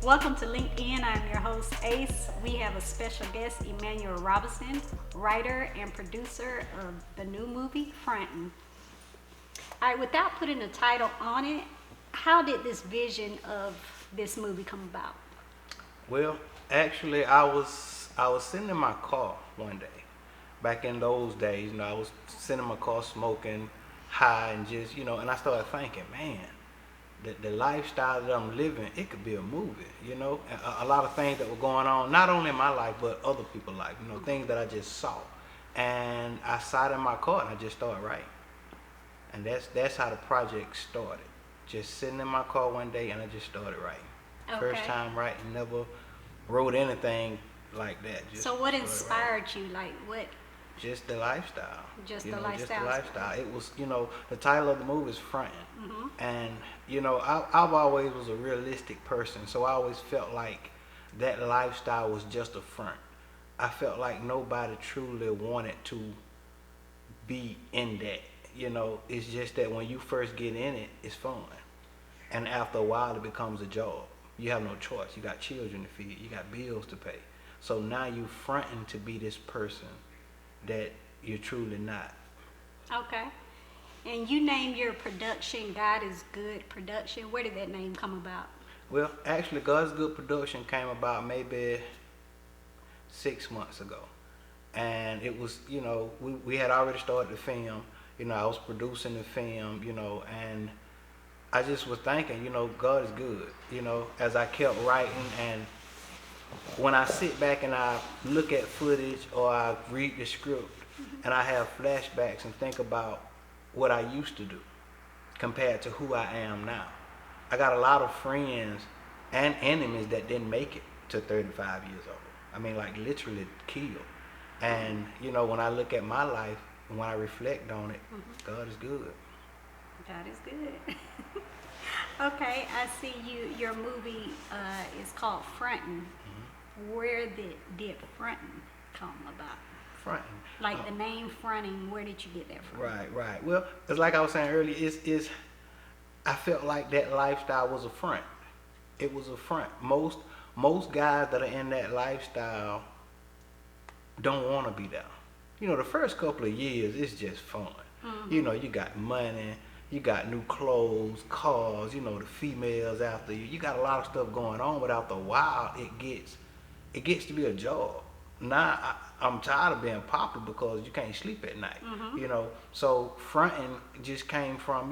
Welcome to LinkedIn. I'm your host, Ace. We have a special guest, Emmanuel Robinson, writer and producer of the new movie, Frontin. All right, without putting a title on it, how did this vision of this movie come about? Well, actually, I was sitting in my car one day. Back in those days, I was sitting in my car smoking, high, and just, and I started thinking, man, the lifestyle that I'm living, it could be a movie, And a lot of things that were going on, not only in my life, but other people's life, things that I just saw. And I sat in my car and I just started writing. And that's how the project started. Just sitting in my car one day and I just started writing. Okay. First time writing, never wrote anything like that. So what inspired you? Like what? Just the lifestyle. Just you the know, lifestyle. Just the lifestyle. It was, the title of the movie is Frontin. Mm-hmm. And, I've always was a realistic person, so I always felt like that lifestyle was just a front. I felt like nobody truly wanted to be in that. It's just that when you first get in it, it's fun. And after a while, it becomes a job. You have no choice. You got children to feed. You got bills to pay. So now you fronting to be this person that you're truly not. Okay. And you name your production God is Good Production. Where did that name come about? Well, actually, God's Good Production came about maybe 6 months ago. And it was, we had already started the film. I was producing the film, and I just was thinking, God is good, as I kept writing. And when I sit back and I look at footage or I read the script and I have flashbacks and think about what I used to do compared to who I am now. I got a lot of friends and enemies that didn't make it to 35 years old. I mean, like literally killed. And, when I look at my life and when I reflect on it, God is good. God is good. Okay, I see your movie is called Frontin. Where did Frontin come about? Frontin. Like the name Frontin, where did you get that from? Right. Well, it's like I was saying earlier, I felt like that lifestyle was a front. It was a front. Most guys that are in that lifestyle don't want to be there. The first couple of years, it's just fun. You got money, you got new clothes, cars, the females after you. You got a lot of stuff going on, but after a while, it gets to be a job. Now, I'm tired of being popular because you can't sleep at night, So fronting just came from,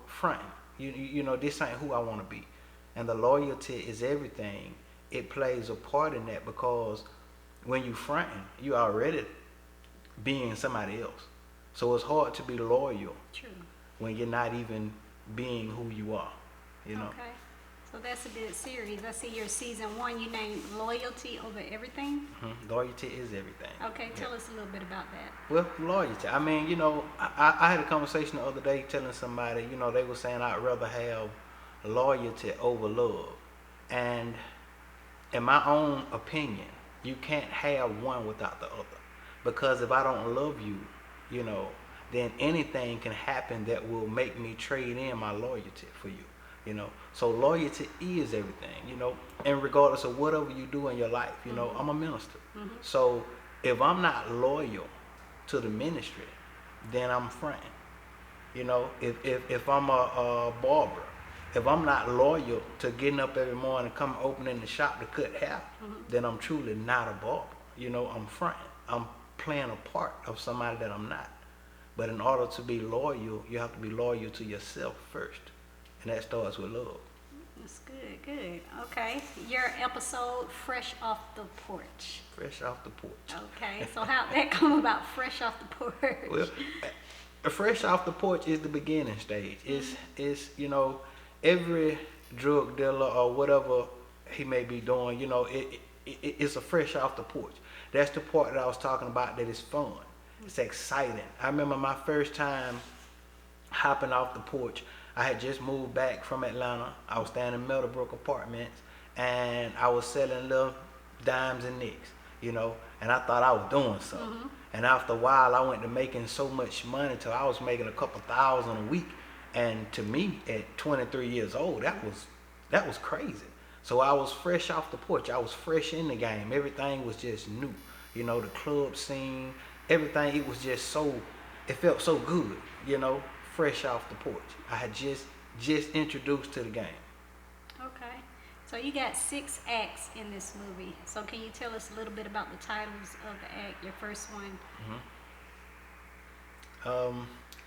fronting. This ain't who I want to be. And the loyalty is everything. It plays a part in that because when you fronting, you already being somebody else. So it's hard to be loyal. True. When you're not even being who you are, Okay. So that's a good series. I see your season 1, you named Loyalty Over Everything. Loyalty is everything. Okay, tell us a little bit about that. Well, loyalty. I mean, I had a conversation the other day telling somebody, they were saying I'd rather have loyalty over love. And in my own opinion, you can't have one without the other. Because if I don't love you, then anything can happen that will make me trade in my loyalty for you. So loyalty is everything, and regardless of whatever you do in your life, I'm a minister. So if I'm not loyal to the ministry, then I'm fronting. If I'm a barber, if I'm not loyal to getting up every morning, come opening the shop to cut hair, then I'm truly not a barber. I'm fronting. I'm playing a part of somebody that I'm not. But in order to be loyal, you have to be loyal to yourself first. And that starts with love. That's good. Okay. Your episode, Fresh Off the Porch. Fresh off the porch. Okay. So how'd that come about, Fresh Off the Porch? Well, fresh off the porch is the beginning stage. It's every drug dealer or whatever he may be doing, it's a fresh off the porch. That's the part that I was talking about, that is fun. It's exciting. I remember my first time hopping off the porch. I had just moved back from Atlanta. I was staying in Meadowbrook Apartments, and I was selling little dimes and nicks, you know, and I thought I was doing something. And after a while, I went to making so much money till I was making a couple thousand a week. And to me, at 23 years old, that was crazy. So I was fresh off the porch. I was fresh in the game. Everything was just new. You know, the club scene, everything. It was just so. It felt so good. You know, fresh off the porch. I had just introduced to the game. Okay. So you got 6 acts in this movie. So can you tell us a little bit about the titles of the act? Your first one.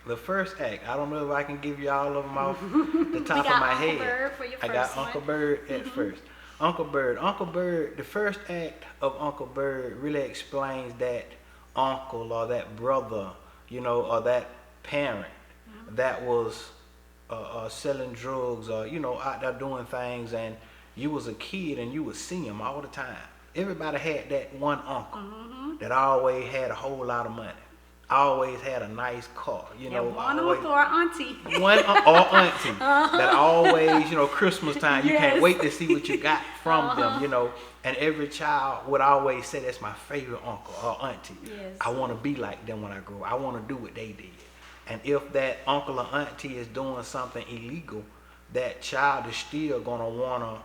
The first act, I don't know if I can give you all of them off the top of my Uncle head. Bird for your I got first one. Uncle Bird at first. Uncle Bird, the first act of Uncle Bird really explains that uncle or that brother, you know, or that parent that was selling drugs or, you know, out there doing things, and you was a kid and you would see him all the time. Everybody had that one uncle that always had a whole lot of money. Always had a nice car, you know. One always, uncle or auntie. One or auntie that always, you know, Christmas time, you can't wait to see what you got from them, you know. And every child would always say, that's my favorite uncle or auntie. Yes. I want to be like them when I grow up. I want to do what they did. And if that uncle or auntie is doing something illegal, that child is still going to want to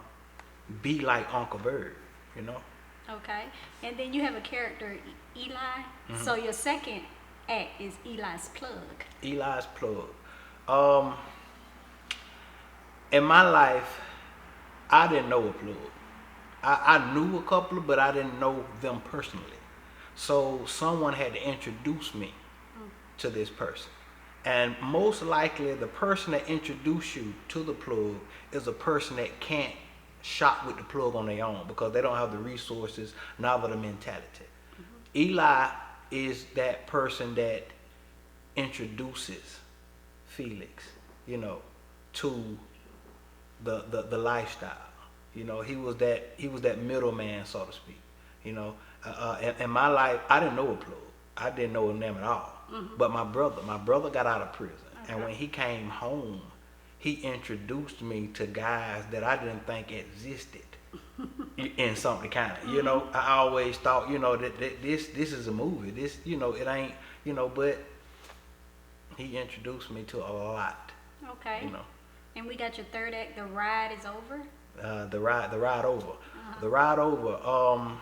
be like Uncle Bird, you know. Okay. And then you have a character, Eli. So your second act is Eli's plug. Eli's plug. In my life, I didn't know a plug. I knew a couple, but I didn't know them personally. So someone had to introduce me to this person. And most likely, the person that introduced you to the plug is a person that can't shop with the plug on their own because they don't have the resources, neither the mentality. Eli is that person that introduces Felix, you know, to the lifestyle. You know, he was that middleman, so to speak. You know, in my life, I didn't know a plug. I didn't know him at all. But my brother got out of prison, and when he came home, he introduced me to guys that I didn't think existed in something kind of, you know. I always thought, you know, that this is a movie. This, you know, it ain't, you know, but he introduced me to a lot. Okay. You know. And we got your third act, The Ride is Over. The ride over. The ride over.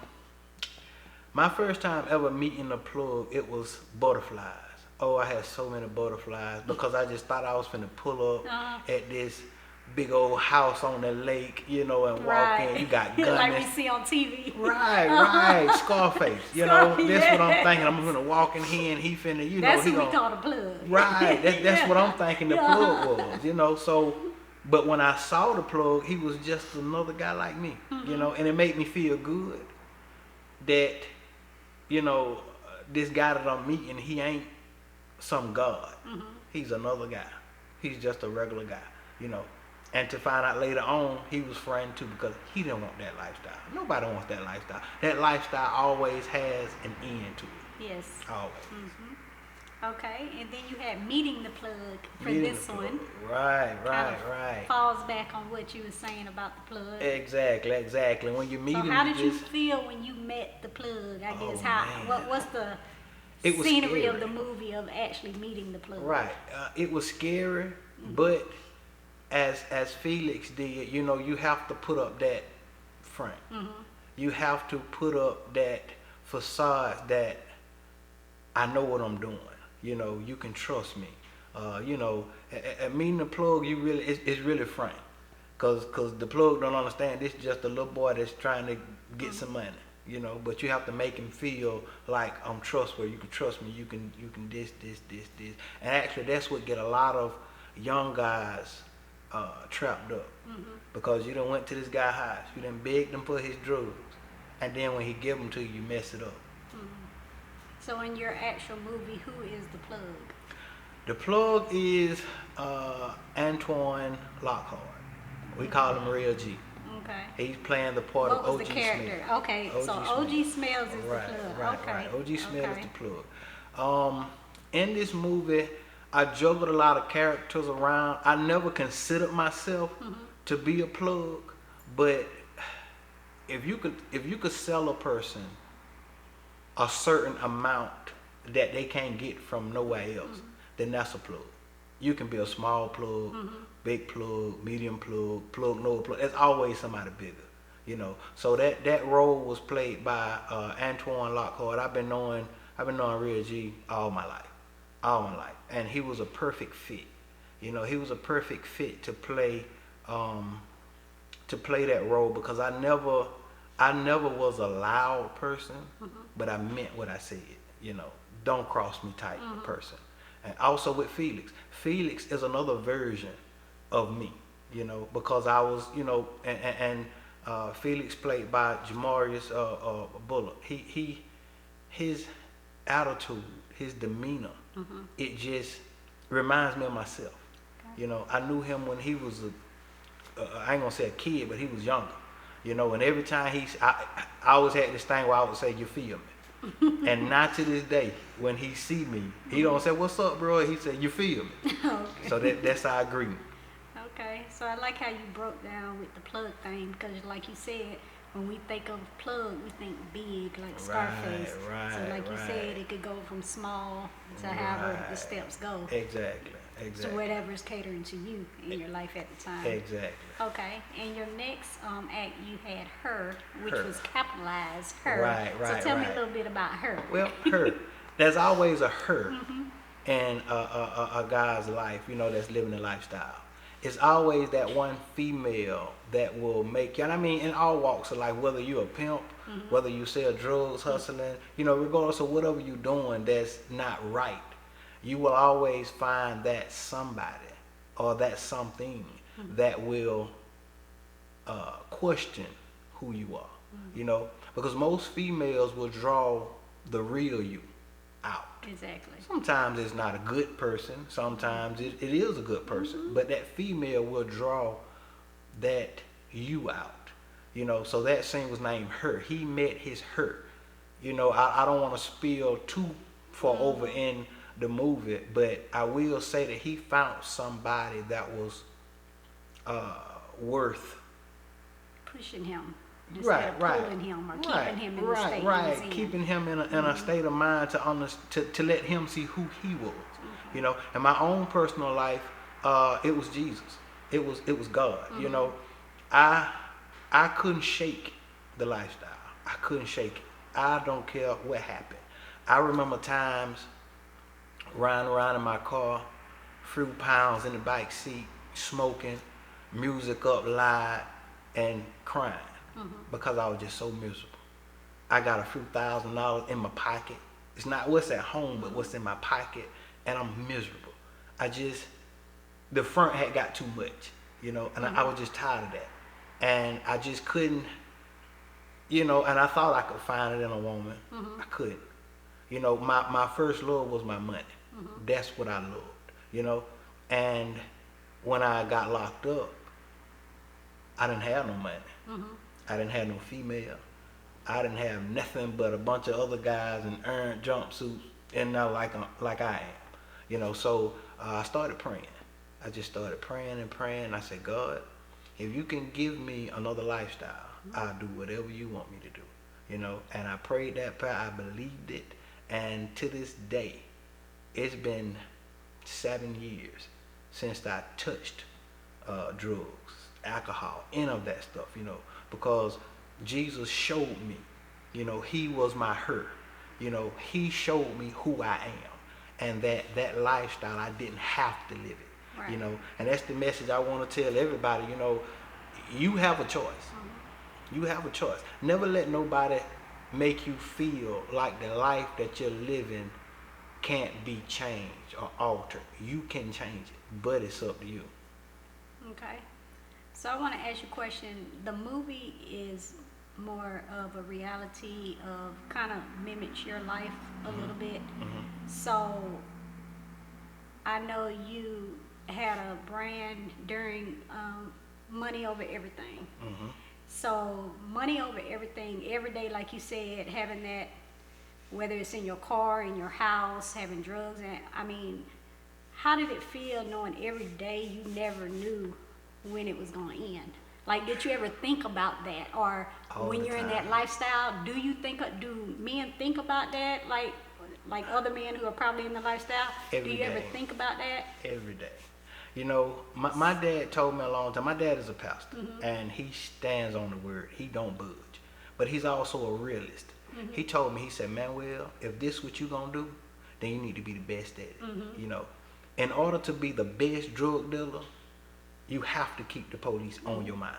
My first time ever meeting a plug, it was butterflies. Oh, I had so many butterflies because I just thought I was finna pull up at this big old house on the lake, you know, and walk in. You got guns. Like we see on TV. Right. Scarface. You know, that's what I'm thinking. I'm gonna walk in here and he finna, you know, That's he what we gonna. call the plug. Right. That's what I'm thinking the plug was, you know. So, but when I saw the plug, he was just another guy like me, you know, and it made me feel good that, you know, this guy that I'm meeting, he ain't some god. He's another guy. He's just a regular guy, you know. And to find out later on, he was frightened too because he didn't want that lifestyle. Nobody wants that lifestyle. That lifestyle always has an end to it. Yes. Always. Okay. And then you had Meeting the Plug for Meeting this the plug. one. Right. Falls back on what you were saying about the plug. Exactly. When you meet So him, how did you just, feel when you met the plug? I guess man. what's the It was scenery scary. of the movie of actually meeting the plug? Right. It was scary, but as Felix did, you know, you have to put up that front. You have to put up that facade that I know what I'm doing. You know, you can trust me. You know, at meeting the plug, you really it's really front, cause the plug don't understand. This is just a little boy that's trying to get some money. You know, but you have to make him feel like I'm trustworthy. You can trust me. You can this. And actually, that's what get a lot of young guys trapped up because you done went to this guy's house. You done begged him for his drugs, and then when he give them to you, you mess it up. So in your actual movie, who is the plug? The plug is Antoine Lockhart. We call him Real G. Okay. He's playing the part What of was OG the character? Smith. Okay, so OG Smells is the plug. Okay. OG Smith is the plug. In this movie, I juggled a lot of characters around. I never considered myself to be a plug, but if you could sell a person a certain amount that they can't get from nowhere else, then that's a plug. You can be a small plug, big plug, medium plug, no plug. There's always somebody bigger, you know. So that role was played by Antoine Lockhart. I've been knowing Real G all my life, and he was a perfect fit. You know, he was a perfect fit to play that role, because I never was a loud person, but I meant what I said. You know, don't cross me type of person. And also with Felix is another version of me, you know, because I was, you know, and Felix played by Jamarius Bullock. His attitude, his demeanor, it just reminds me of myself. Okay. You know, I knew him when he was I ain't gonna say a kid, but he was younger, you know, and every time I always had this thing where I would say, "You feel me?" And not to this day, when he see me, he don't say, "What's up, bro?" He said, "You feel me?" Okay. So that's our agreement. Okay, so I like how you broke down with the plug thing, because like you said, when we think of plug, we think big, like Scarface. Right, so like you said, it could go from small to however the steps go. Exactly. So whatever is catering to you in your life at the time. Exactly. Okay, and your next act, you had Her, which was capitalized, Her. Right. So tell me a little bit about Her. Well, Her. There's always a her in a guy's life, you know, that's living a lifestyle. It's always that one female that will make you, and I mean in all walks of life, whether you're a pimp, whether you sell drugs, hustling, you know, regardless of whatever you're doing that's not right, you will always find that somebody or that something that will question who you are, you know, because most females will draw the real you out. Exactly. Sometimes it's not a good person, sometimes it is a good person, but that female will draw that you out, you know. So that scene was named Her. He met his her. You know, I don't want to spill too far over in the movie, but I will say that he found somebody that was worth pushing him. Right. Pulling him or keeping him in the state he was in. Keeping him in a state of mind to let him see who he was. You know, in my own personal life, it was Jesus. It was God. You know, I couldn't shake the lifestyle. I couldn't shake it. I don't care what happened. I remember times riding around in my car, few pounds in the back seat, smoking, music up loud, and crying. Because I was just so miserable. I got a few $1,000s in my pocket. It's not what's at home, but what's in my pocket, and I'm miserable. The front had got too much, you know, and I was just tired of that. And I just couldn't, you know, and I thought I could find it in a woman. I couldn't. You know, my first love was my money. That's what I loved, you know. And when I got locked up, I didn't have no money. I didn't have no female. I didn't have nothing but a bunch of other guys in earned jumpsuits and now like I am, you know. So I started praying. I just started praying and praying. I said, God, if you can give me another lifestyle, I'll do whatever you want me to do, you know. And I prayed that prayer. I believed it, and to this day, it's been 7 years since I touched drugs, alcohol, any of that stuff, you know. Because Jesus showed me, you know, he was my her. You know, he showed me who I am. And that lifestyle, I didn't have to live it, right. You know. And that's the message I want to tell everybody, you know, you have a choice. You have a choice. Never let nobody make you feel like the life that you're living can't be changed or altered. You can change it, but it's up to you. Okay. So I want to ask you a question. The movie is more of a reality of kind of mimics your life a little bit. So I know you had a brand during Money Over Everything. So Money Over Everything, every day, like you said, having that, whether it's in your car, in your house, having drugs, and I mean, how did it feel knowing every day you never knew when it was going to end? Like, did you ever think about that? Or All when the you're in time. that lifestyle, do men think about that? Like other men who are probably in the lifestyle? Every Do you ever day. think about that? Every day. You know, my dad told me a long time. My dad is a pastor, and he stands on the word. He don't budge, but he's also a realist. He told me, he said, Manuel, if this what you gonna do, then you need to be the best at it. You know, in order to be the best drug dealer, you have to keep the police on your mind.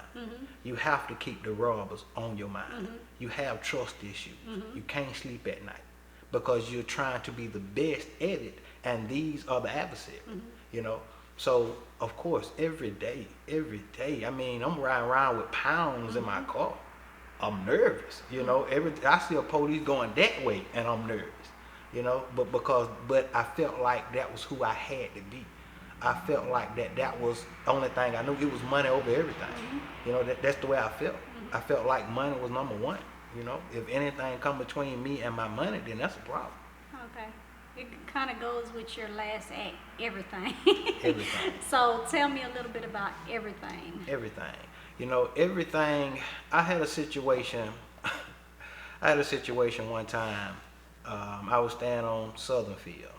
You have to keep the robbers on your mind. You have trust issues. You can't sleep at night because you're trying to be the best at it, and these are the adversaries. You know, so of course every day, I mean, I'm riding around with pounds in my car. I'm nervous. You know, I see a police going that way, and I'm nervous. You know, but I felt like that was who I had to be. I felt like that was the only thing I knew. It was money over everything. You know, that's the way I felt. I felt like money was number one. You know, if anything come between me and my money, then that's a problem. Okay. It kind of goes with your last act, everything. Everything. So tell me a little bit about everything. Everything. You know, everything. I had a situation. I had a situation one time. I was staying on Southern Field.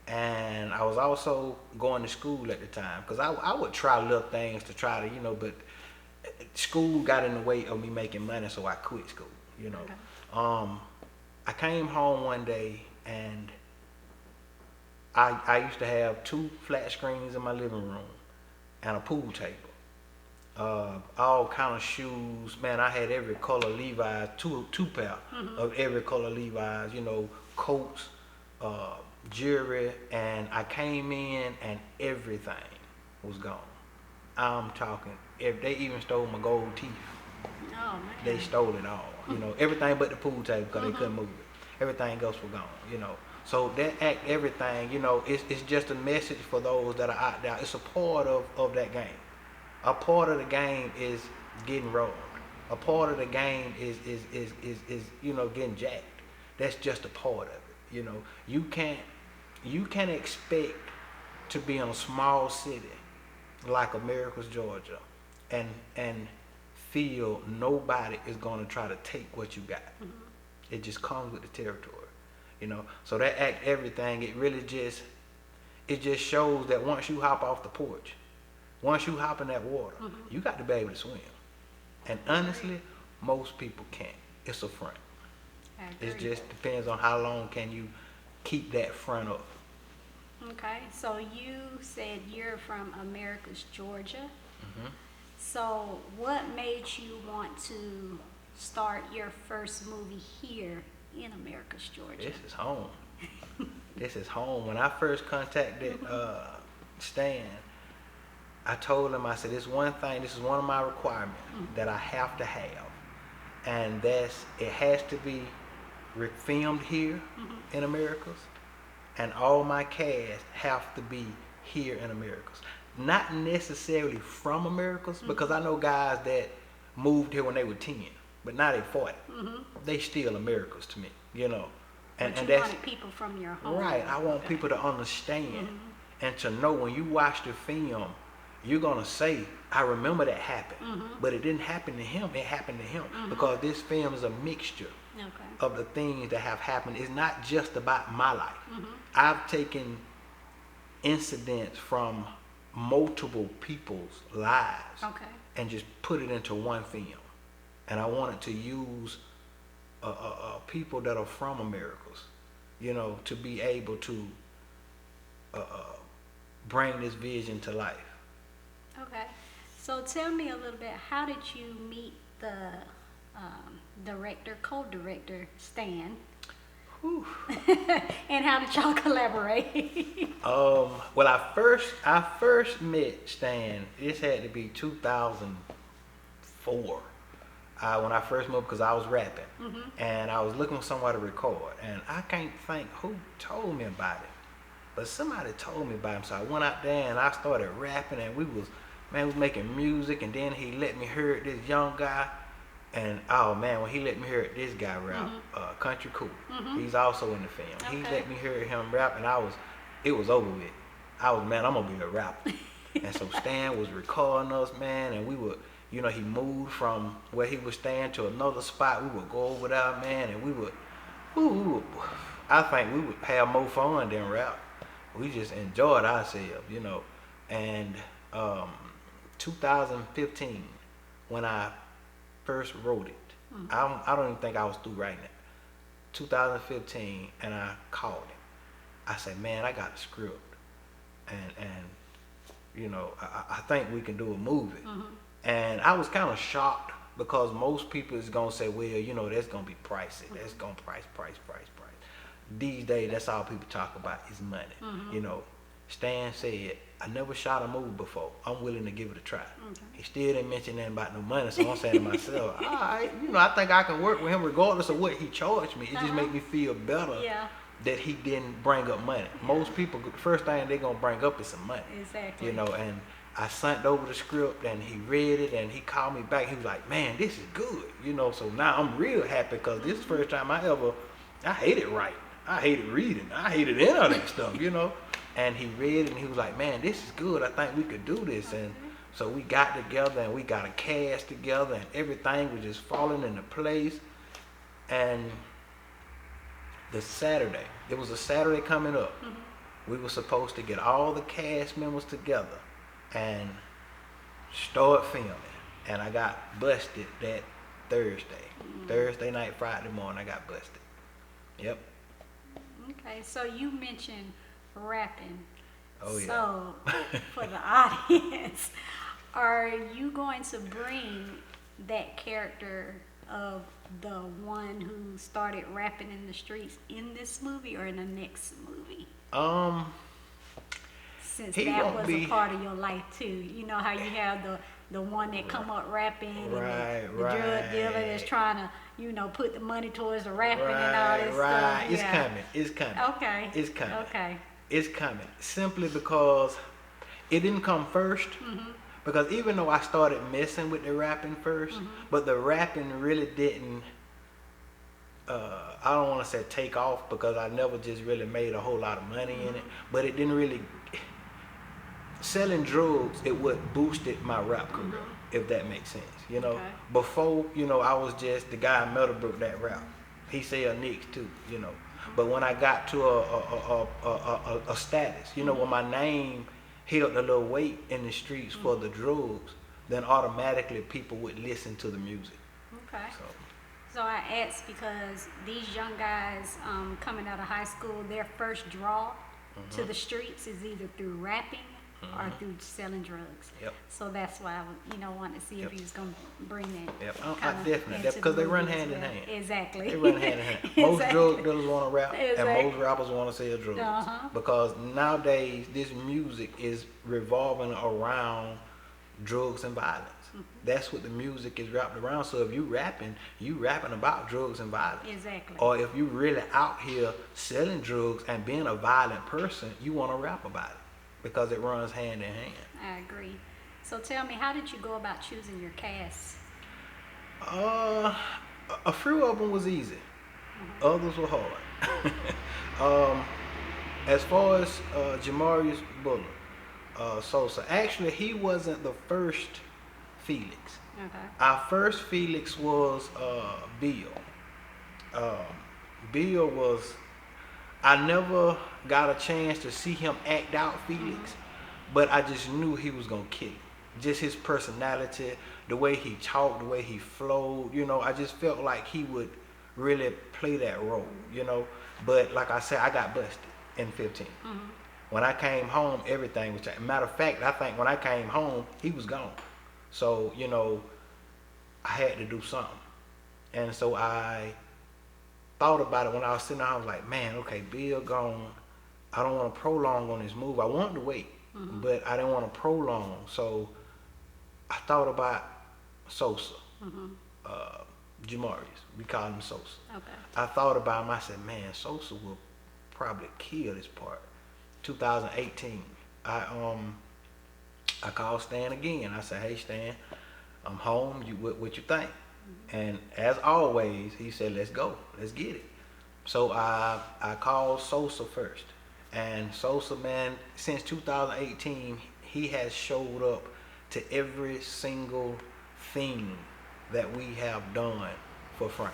And I was also going to school at the time, because I would try little things to try to, you know, but school got in the way of me making money, so I quit school, you know. Okay. I came home one day, and I used to have 2 flat screens in my living room and a pool table. All kind of shoes, man. I had every color Levi's, two pair of every color Levi's, you know, coats, jewelry, and I came in and everything was gone. I'm talking, if they even stole my gold teeth. Oh, man. They stole it all, you know, everything but the pool table, because they couldn't move it. Everything else was gone, you know. So that act, everything, you know, it's just a message for those that are out there. It's a part of that game. A part of the game is getting robbed. A part of the game is you know, getting jacked. That's just a part of it. You know, you can't expect to be in a small city like Americus Georgia and feel nobody is going to try to take what you got. It just comes with the territory, you know. So that act, everything, it really just shows that once you hop off the porch, once you hop in that water, you got to be able to swim. And honestly, most people can't. It's a front. It just depends on how long can you keep that front up. Okay, so you said you're from Americus Georgia. So what made you want to start your first movie here in Americus Georgia? This is home. This is home. When I first contacted Stan, I told him, I said, this is one of my requirements that I have to have. And it has to be filmed here in Americus, and all my cast have to be here in Americus. Not necessarily from Americus, because I know guys that moved here when they were 10, but now they're 40. They still Americans to me, you know. And But you that's wanted people from your home. right. I want people to understand and to know when you watch the film, you're gonna say, I remember that happened, but it didn't happen to him. It happened to him because this film is a mixture of the things that have happened. It's not just about my life. I've taken incidents from multiple people's lives and just put it into one film. And I wanted to use people that are from Americas, you know, to be able to bring this vision to life. Okay, so tell me a little bit, how did you meet the co-director, Stan? And how did y'all collaborate? Well, I first met Stan. This had to be 2004. When I first moved, because I was rapping, and I was looking for somewhere to record, and I can't think who told me about it, but somebody told me about him. So I went out there and I started rapping, and we was making music, and then he let me hear this young guy. And oh man, when he let me hear this guy rap, Country Cool, he's also in the film. He let me hear him rap, and it was over with. I'm gonna be a rapper. And so Stan was recording us, man, and You know, he moved from where he was staying to another spot. We would go over there, man, and we would, I think we would have more fun than rap. We just enjoyed ourselves, you know. And 2015, when I first wrote it, I don't even think I was through writing it. 2015, and I called him. I said, man, I got a script, and you know, I think we can do a movie. And I was kind of shocked because most people is gonna say, well, you know, that's gonna be pricey. That's gonna price. These days, that's all people talk about is money. You know, Stan said, I never shot a movie before. I'm willing to give it a try. He still didn't mention nothing about no money, so I'm saying to myself, all right, you know, I think I can work with him regardless of what he charged me. It just made me feel better that he didn't bring up money. Most people, the first thing they're gonna bring up is some money. Exactly. You know, and I sent over the script and he read it and he called me back. He was like, man, this is good. You know, so now I'm real happy because this is the first time I hated writing. I hated reading. I hated any of that stuff, you know. And he read it and he was like, man, this is good. I think we could do this. And so we got together and we got a cast together and everything was just falling into place. And the Saturday, it was a Saturday coming up. We were supposed to get all the cast members together and start filming. And I got busted that Thursday. Thursday night, Friday morning, I got busted. Yep. Okay, so you mentioned rapping. Oh, yeah. So, for the audience, are you going to bring that character of the one who started rapping in the streets in this movie or in the next movie? Since that was a part of your life too. You know how you have the one that come up rapping and the drug dealer that's trying to, you know, put the money towards the rapping and all this stuff. It's coming. It's coming. Okay. It's coming. Okay. It's coming. Simply because it didn't come first. Because even though I started messing with the rapping first, but the rapping really didn't, I don't want to say take off because I never just really made a whole lot of money in it, but it didn't really, selling drugs, it what boosted my rap career, if that makes sense, you know. Okay. Before, you know, I was just the guy in Meadowbrook that rap. He sell nicks too, you know. But when I got to a status, you know, when my name held a little weight in the streets for the drugs, then automatically people would listen to the music. Okay. So I asked because these young guys coming out of high school, their first draw to the streets is either through rapping or through selling drugs. Yep. So that's why I wanted to see if he was going to bring that. Yep. kind of Definitely. into Because the they run movie as hand in well. hand. Exactly. They run hand in hand. Most drug dealers want to rap, Exactly. and most rappers want to sell drugs. Because nowadays, this music is revolving around drugs and violence. That's what the music is wrapped around. So if you rapping about drugs and violence. Exactly. Or if you really out here selling drugs and being a violent person, you want to rap about it because it runs hand in hand. I agree. So tell me, how did you go about choosing your cast? A few of them was easy. Others were hard. As far as Jamarius Buller, Sosa, actually he wasn't the first Felix. Okay. Our first Felix was Bill. Bill was, I never got a chance to see him act out Felix, but I just knew he was gonna kill it. Just his personality, the way he talked, the way he flowed, you know, I just felt like he would really play that role, you know. But like I said, I got busted in 15. When I came home, everything was changed. Matter of fact, I think when I came home, he was gone. So, you know, I had to do something. And so I thought about it when I was sitting there. I was like, man, okay, Bill gone. I don't want to prolong on this move. I wanted to wait, but I didn't want to prolong. So I thought about Sosa, Jamarius. We call him Sosa. Okay. I thought about him. I said, man, Sosa will probably kill this part. 2018, I called Stan again. I said, hey, Stan, I'm home. What you think? And as always, he said, let's go. Let's get it. So I called Sosa first. And Sosa, man, since 2018, he has showed up to every single thing that we have done for Frontin.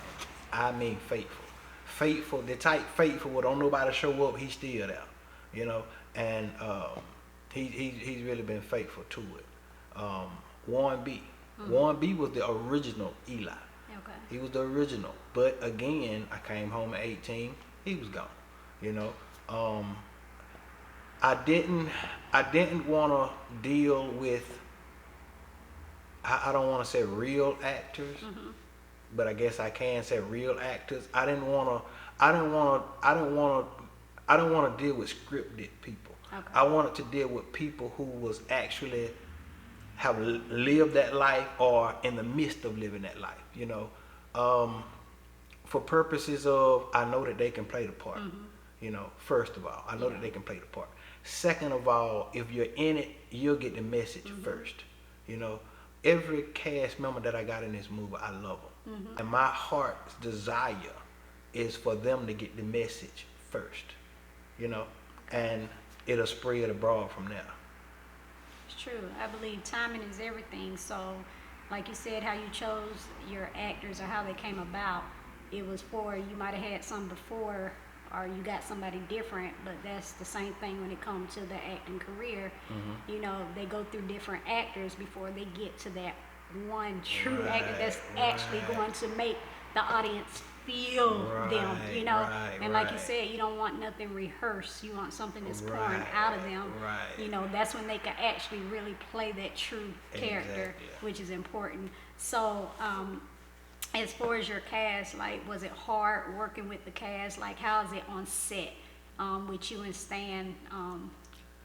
I mean faithful. Faithful, the type faithful where don't nobody show up, he's still there. You know, and he's really been faithful to it. Warren B. Warren B was the original Eli. Okay. He was the original. But again, I came home at 18, he was gone. You know. I didn't want to deal with, I don't want to say real actors, but I guess I can say real actors. I didn't want to deal with scripted people. Okay. I wanted to deal with people who was actually have lived that life or in the midst of living that life, you know. For purposes of, I know that they can play the part. You know, first of all, I know that they can play the part. Second of all, if you're in it, you'll get the message first. You know, every cast member that I got in this movie, I love them. And my heart's desire is for them to get the message first. You know, and it'll spread abroad from there. It's true. I believe timing is everything. So, like you said, how you chose your actors or how they came about, it was for, you might have had some before, or you got somebody different, but that's the same thing when it comes to the acting career. You know, they go through different actors before they get to that one true actor that's actually going to make the audience feel them, you know. And like you said, you don't want nothing rehearsed. You want something that's pouring out of them. You know, that's when they can actually really play that true character, which is important. So, as far as your cast, like, was it hard working with the cast? Like, how is it on set with you and Stan,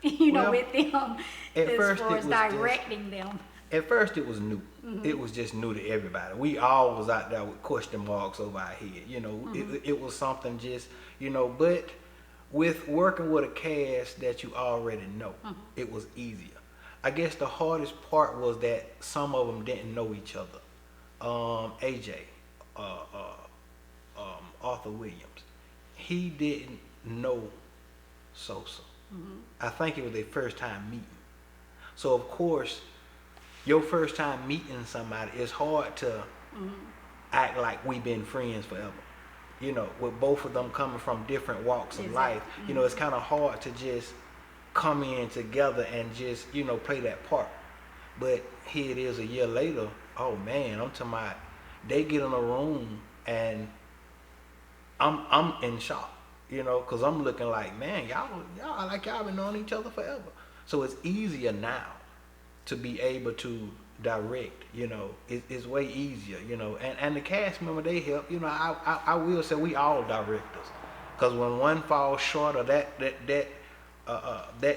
you know, with them, as far as directing them? At first it was new. It was just new to everybody. We all was out there with question marks over our head. You know, it was something just, you know, but with working with a cast that you already know, it was easier. I guess the hardest part was that some of them didn't know each other. AJ, Arthur Williams, he didn't know Sosa. I think it was their first time meeting. So of course, your first time meeting somebody, it's hard to act like we've been friends forever. You know, with both of them coming from different walks of life, you know, it's kind of hard to just come in together and just, you know, play that part. But here it is a year later. Oh man, I'm talking about, they get in a room and I'm in shock, you know, because I'm looking like, man, y'all like y'all been knowing each other forever. So it's easier now to be able to direct, you know. It's way easier, you know. And the cast member, they help, you know. I will say we all directors, because when one falls short or that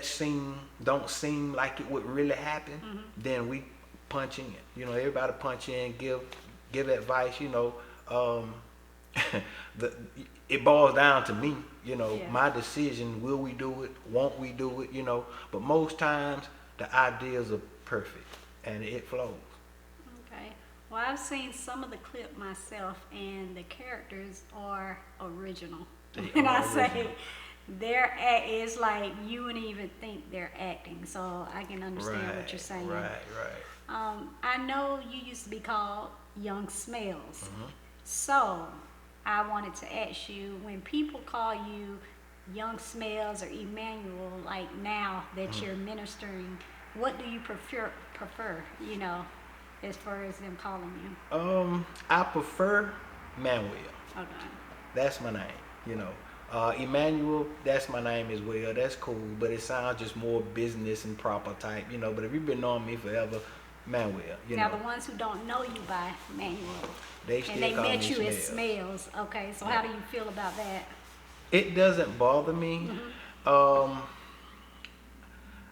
scene don't seem like it would really happen, then we punch in. You know, everybody punch in, give advice, you know. It boils down to me, you know, my decision, will we do it, won't we do it, you know. But most times the ideas are perfect and it flows. Okay. Well, I've seen some of the clip myself and the characters are original. And I say it's like you wouldn't even think they're acting, so I can understand what you're saying. I know you used to be called Young Smells. So I wanted to ask you, when people call you Young Smells or Emmanuel, like now that you're ministering, what do you prefer, you know, as far as them calling you? I prefer Manuel. Okay. That's my name, you know. Emmanuel, that's my name as well. That's cool, but it sounds just more business and proper type, you know. But if you've been knowing me forever, Manuel, you know. Now, the ones who don't know you by Manuel, and they met you as Smells. Okay, so how do you feel about that? It doesn't bother me.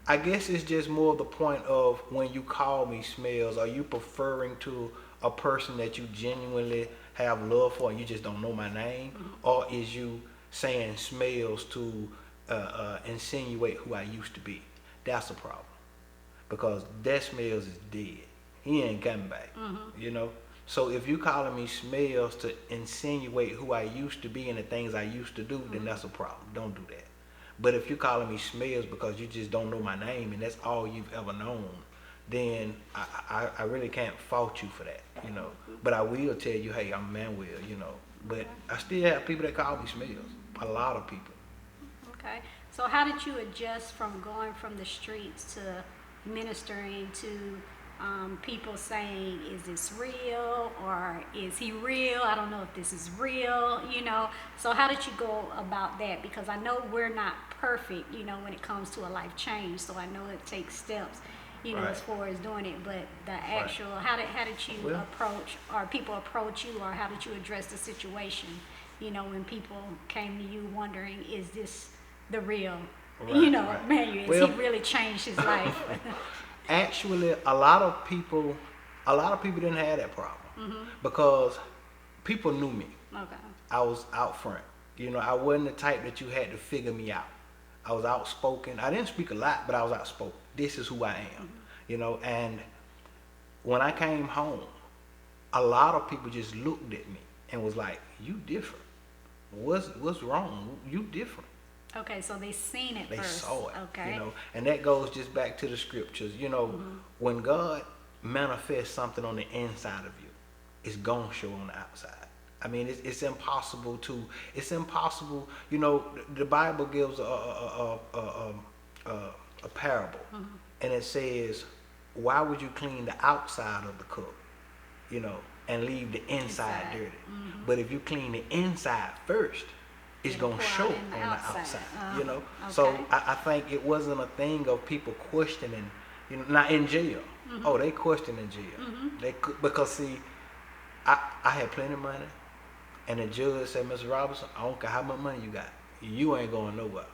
I guess it's just more the point of, when you call me Smells, are you preferring to a person that you genuinely have love for and you just don't know my name? Or is you saying Smells to insinuate who I used to be? That's a problem. Because that Smells is dead. He ain't coming back, you know? So if you calling me Smells to insinuate who I used to be and the things I used to do, then that's a problem. Don't do that. But if you're calling me Smells because you just don't know my name and that's all you've ever known, then I really can't fault you for that, you know. But I will tell you, hey, I'm Emmanuel, you know. But I still have people that call me Smells. A lot of people. Okay. So how did you adjust from going from the streets to ministering to people saying, is this real or is he real? I don't know if this is real, you know. So how did you go about that? Because I know we're not perfect, you know, when it comes to a life change. So I know it takes steps, you know, Right. as far as doing it. But the actual, how did you Well- approach, or people approach you, or how did you address the situation, you know, when people came to you wondering, is this the real, you Right, know, right. Emmanuel, Well- he really changed his life? Actually, a lot of people didn't have that problem because people knew me. Okay. I was out front. You know, I wasn't the type that you had to figure me out. I was outspoken. I didn't speak a lot, but I was outspoken. This is who I am. You know, and when I came home, a lot of people just looked at me and was like, "You different. What's wrong? You different." Okay, so they seen it They first. saw it, Okay. you know, and that goes just back to the scriptures. You know, when God manifests something on the inside of you, it's gonna show on the outside. I mean, it's impossible. You know, the Bible gives a parable, and it says, "Why would you clean the outside of the cup, you know, and leave the inside dirty? But if you clean the inside first, it's It'll gonna pour show out on in the the outside, outside. you know." Okay. So I think it wasn't a thing of people questioning, you know, not in jail. Oh, they questioned in jail. They could, because see, I had plenty of money, and the judge said, "Mr. Robinson, I don't care how much money you got, you ain't going nowhere."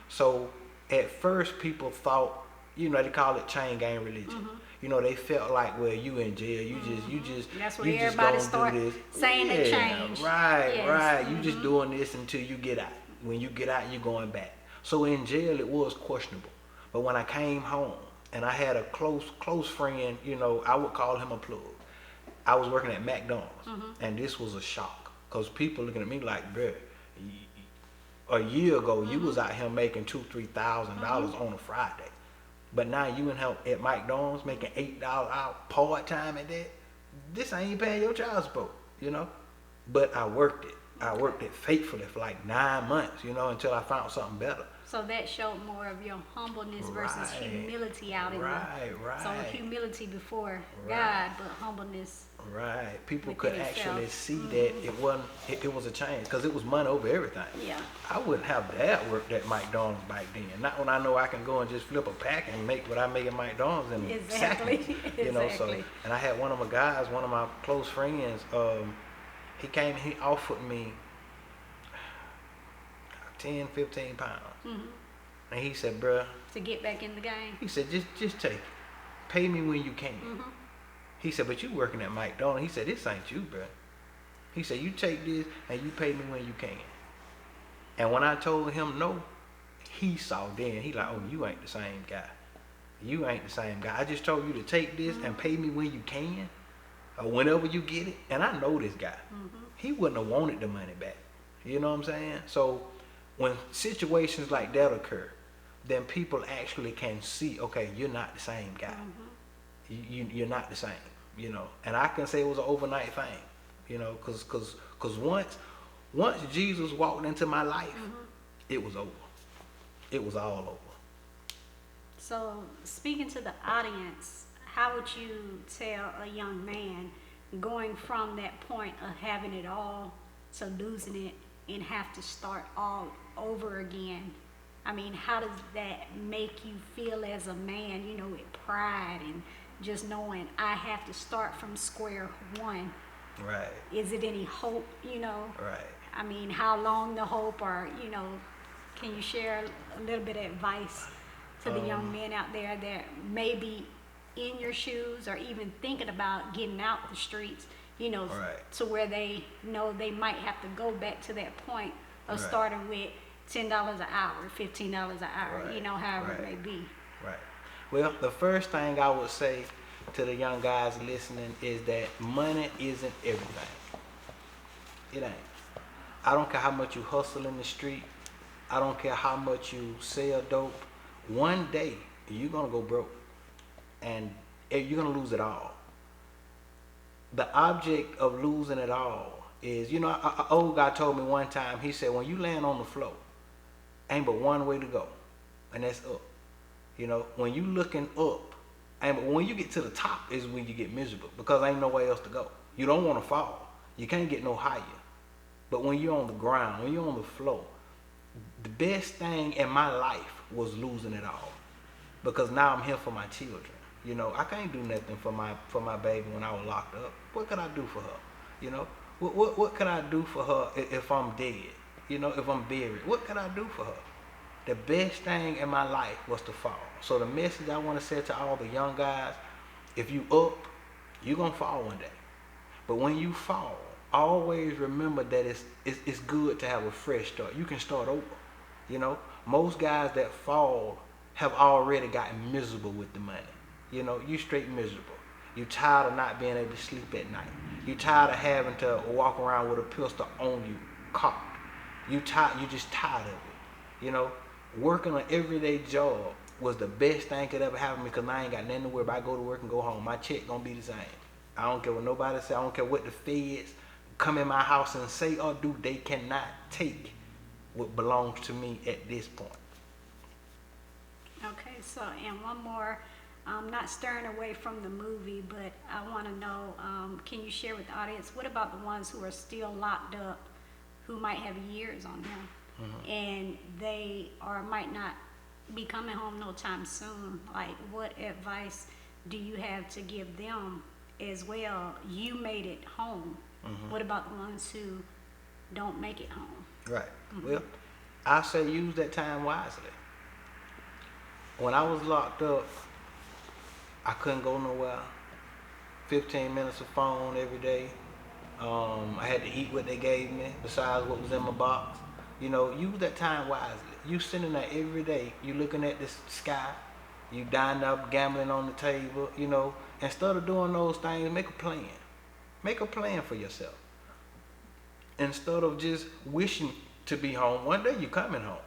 So at first people thought, you know, they call it chain gang religion. You know, they felt like, well, you in jail, you just That's when you just everybody gonna start do this. saying they change. Right, Yes. right. You just doing this until you get out. When you get out, you're going back. So in jail, it was questionable. But when I came home and I had a close friend, you know, I would call him a plug. I was working at McDonald's, and this was a shock because people looking at me like, bruh, a year ago you was out here making $2,000-3,000 on a Friday, but now you in help at McDonald's making $8 out part time at that. This ain't paying your child support, you know. But I worked it. I worked it faithfully for like 9 months, you know, until I found something better. So that showed more of your humbleness versus Right. humility out in Right, right. So humility before Right. God, but humbleness. Right. People Within could yourself. actually see that it was a change because it was money over everything. Yeah. I wouldn't have that worked at McDonald's back then. Not when I know I can go and just flip a pack and make what I make at McDonald's in Exactly. seconds. You know, so, Exactly. and I had one of my guys, one of my close friends, he came, he offered me 10, 15 pounds. And he said, bruh, To get back in the game. he said, just take it. Pay me when you can. He said, but you working at McDonald's. He said, this ain't you, bruh. He said, you take this and you pay me when you can. And when I told him no, he saw then. He like, oh, you ain't the same guy. You ain't the same guy. I just told you to take this and pay me when you can, or whenever you get it. And I know this guy. He wouldn't have wanted the money back. You know what I'm saying? So when situations like that occur, then people actually can see, okay, you're not the same guy. You're not the same, you know. And I can say it was an overnight thing, you know, because once Jesus walked into my life, it was over. It was all over. So speaking to the audience, how would you tell a young man going from that point of having it all to losing it and have to start all over again? I mean, how does that make you feel as a man, you know, with pride and just knowing I have to start from square one? Right, Is it any hope, you know? right. I mean, how long the hope, or, you know, can you share a little bit of advice to the young men out there that may be in your shoes or even thinking about getting out the streets, you know, Right. to where they know they might have to go back to that point of Right. starting with $10 an hour, $15 an hour, Right, you know, however it right. may be. Right. Well, the first thing I would say to the young guys listening is that money isn't everything. It ain't. I don't care how much you hustle in the street. I don't care how much you sell dope. One day you're gonna go broke, and you're gonna lose it all. The object of losing it all is, a old guy told me one time. He said, when you land on the floor, ain't but one way to go, and that's up. When you looking up, and when you get to the top is when you get miserable because ain't nowhere else to go. You don't want to fall. You can't get no higher. But when you're on the ground, when you're on the floor, the best thing in my life was losing it all, because now I'm here for my children. I can't do nothing for my baby when I was locked up. What could I do for her? What could I do for her if I'm dead? If I'm buried, what could I do for her? The best thing in my life was to fall. So the message I want to say to all the young guys: if you up, you're gonna fall one day. But when you fall, always remember that it's good to have a fresh start. You can start over. Most guys that fall have already gotten miserable with the money. You straight miserable. You tired of not being able to sleep at night. You tired of having to walk around with a pistol on you, cocked. You just tired of it. Working an everyday job was the best thing could ever happen because I ain't got nothing to worry about. I go to work and go home. My check gonna be the same. I don't care what nobody say. I don't care what the feds come in my house and say or do. They cannot take what belongs to me at this point. Okay, so, and one more, not stirring away from the movie, but I want to know, can you share with the audience, what about the ones who are still locked up, who might have years on them, and they might not be coming home no time soon? Like, what advice do you have to give them as well? You made it home. What about the ones who don't make it home? Right. Well, I say use that time wisely. When I was locked up, I couldn't go nowhere. 15 minutes of phone every day. I had to eat what they gave me besides what was in my box. Use that time wisely. You sitting there every day, you looking at the sky, you dining up, gambling on the table, Instead of doing those things, make a plan. Make a plan for yourself. Instead of just wishing to be home, one day you're coming home.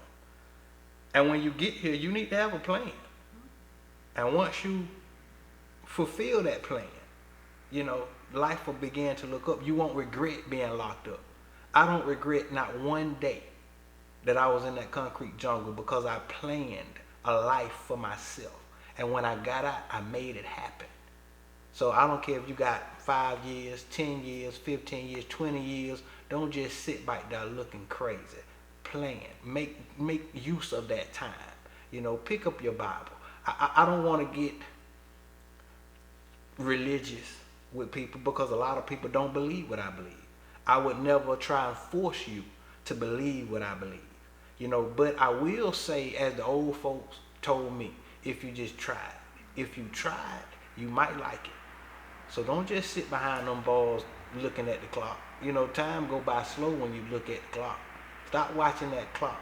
And when you get here, you need to have a plan. And once you fulfill that plan, life will begin to look up. You won't regret being locked up. I don't regret not one day that I was in that concrete jungle because I planned a life for myself. And when I got out, I made it happen. So I don't care if you got 5 years, 10 years, 15 years, 20 years. Don't just sit back there looking crazy. Plan. Make use of that time. Pick up your Bible. I don't want to get religious with people because a lot of people don't believe what I believe. I would never try and force you to believe what I believe. But I will say, as the old folks told me, if you just tried. If you tried, you might like it. So don't just sit behind them balls looking at the clock. Time go by slow when you look at the clock. Stop watching that clock,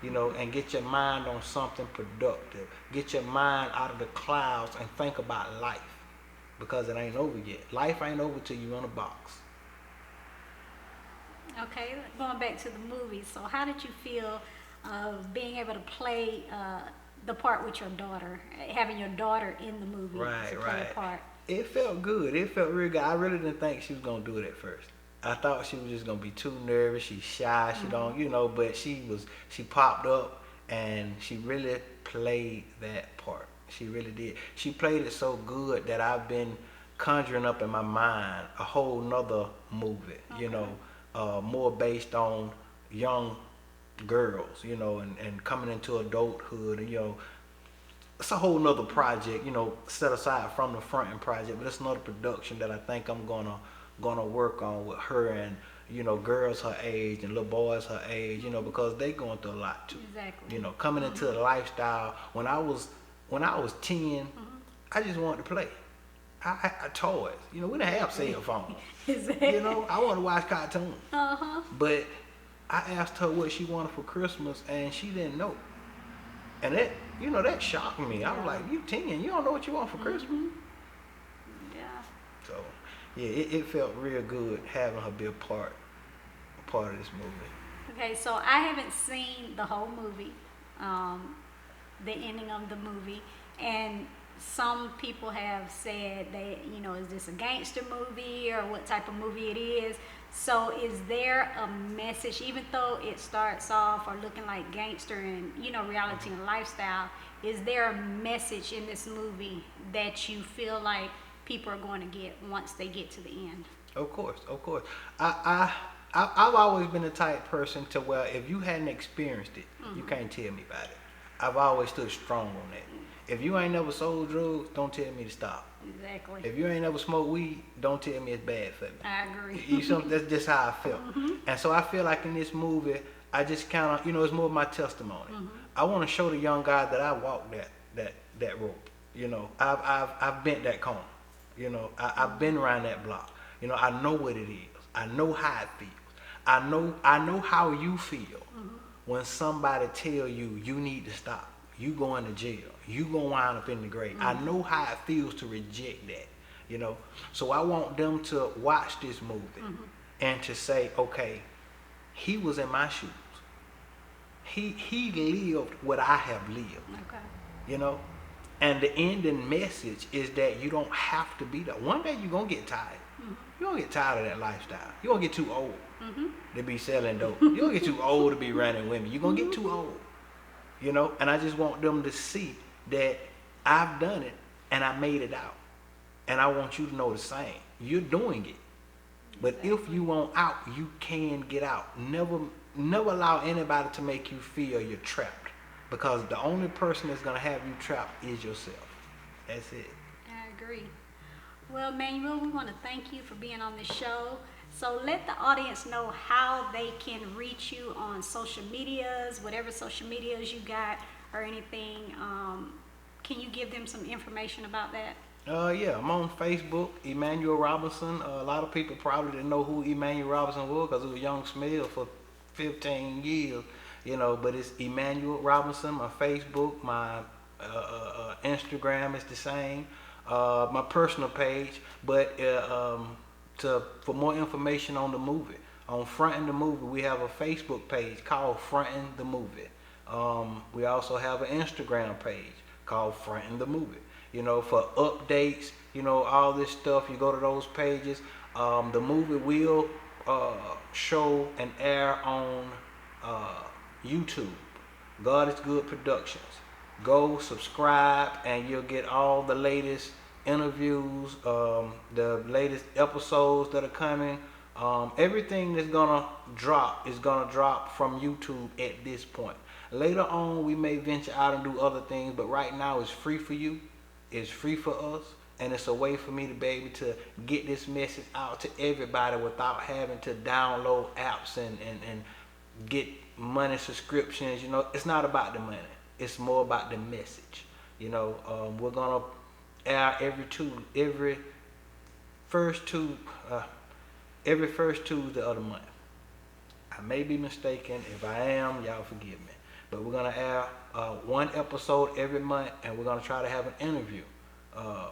and get your mind on something productive. Get your mind out of the clouds and think about life, because it ain't over yet. Life ain't over till you in a box. Okay, going back to the movie. So how did you feel of being able to play the part with your daughter, having your daughter in the movie to play the part? It felt good. It felt real good. I really didn't think she was going to do it at first. I thought she was just going to be too nervous. She's shy. She don't, but she popped up and she really played that part. She really did. She played it so good that I've been conjuring up in my mind a whole nother movie, more based on young girls, and coming into adulthood, and, it's a whole nother project, set aside from the Frontin project, but it's another production that I think I'm gonna work on with her and, girls her age and little boys her age, because they going through a lot too. Exactly. Coming into the lifestyle. When I was 10, I just wanted to play. I toys. We didn't have cell phones. Exactly. I want to watch cartoons. Uh-huh. But I asked her what she wanted for Christmas, and she didn't know. And that shocked me. I was like, you 10, you don't know what you want for Christmas? Yeah. So, yeah, it felt real good having her be a part of this movie. Okay, so I haven't seen the whole movie, the ending of the movie, and some people have said that, you know, is this a gangster movie or what type of movie it is? So is there a message, even though it starts off or looking like gangster and, you know, reality and lifestyle, is there a message in this movie that you feel like people are going to get once they get to the end? Of course, of course. I've always been the type person to where if you hadn't experienced it, you can't tell me about it. I've always stood strong on that. If you ain't never sold drugs, don't tell me to stop. Exactly. If you ain't never smoked weed, don't tell me it's bad for me. I agree. That's just how I felt. And so I feel like in this movie, I just kind of, you know, it's more of my testimony. I want to show the young guy that I walked that rope. You know, I've bent that corner. You know, I've been around that block. You know, I know what it is. I know how it feels. I know how you feel when somebody tell you you need to stop. You going to jail. You gonna wind up in the grave. I know how it feels to reject that. You know, so I want them to watch this movie and to say, okay, he was in my shoes. He lived what I have lived. Okay. You know, and the ending message is that you don't have to be there. One day you're gonna get tired. You're gonna get tired of that lifestyle. You're gonna get too old to be selling dope. You're gonna get too old to be running women. You're gonna get too old. You know, and I just want them to see that I've done it and I made it out. And I want you to know the same. You're doing it. But if you want out, you can get out. Never allow anybody to make you feel you're trapped. Because the only person that's gonna have you trapped is yourself. That's it. I agree. Well, Emmanuel, we want to thank you for being on this show. So let the audience know how they can reach you on social medias, whatever social medias you got or anything. Can you give them some information about that? Yeah, I'm on Facebook, Emmanuel Robinson. A lot of people probably didn't know who Emmanuel Robinson was because it was Young Smell for 15 years, you know, but it's Emmanuel Robinson. My Facebook, my Instagram is the same. My personal page, but for more information on the movie, on Frontin the Movie, we have a Facebook page called Frontin the Movie. We also have an Instagram page called Frontin the Movie. You know, for updates, you know, all this stuff, you go to those pages. The movie will show and air on YouTube. God is Good Productions. Go subscribe and you'll get all the latest interviews, the latest episodes that are coming. Everything that's gonna drop is gonna drop from YouTube at this point. Later on we may venture out and do other things, but right now it's free for you, it's free for us, and it's a way for me to be able to get this message out to everybody without having to download apps and get money subscriptions. You know, it's not about the money, it's more about the message. You know, we're gonna air every first Tuesday of the month. I may be mistaken. If I am, y'all forgive me. But we're gonna air one episode every month, and we're gonna try to have an interview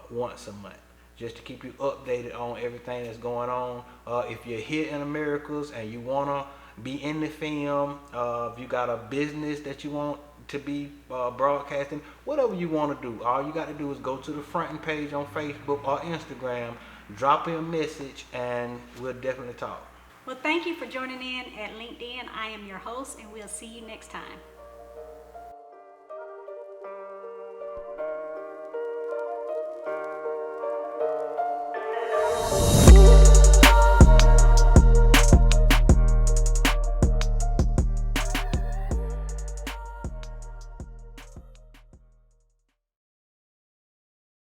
once a month, just to keep you updated on everything that's going on. If you're here in Americus and you wanna be in the film, if you got a business that you want to be broadcasting, whatever you want to do, all you got to do is go to the Frontin page on Facebook or Instagram, drop in a message, and we'll definitely talk. Well, thank you for joining in at LinkedIn. I am your host, and we'll see you next time.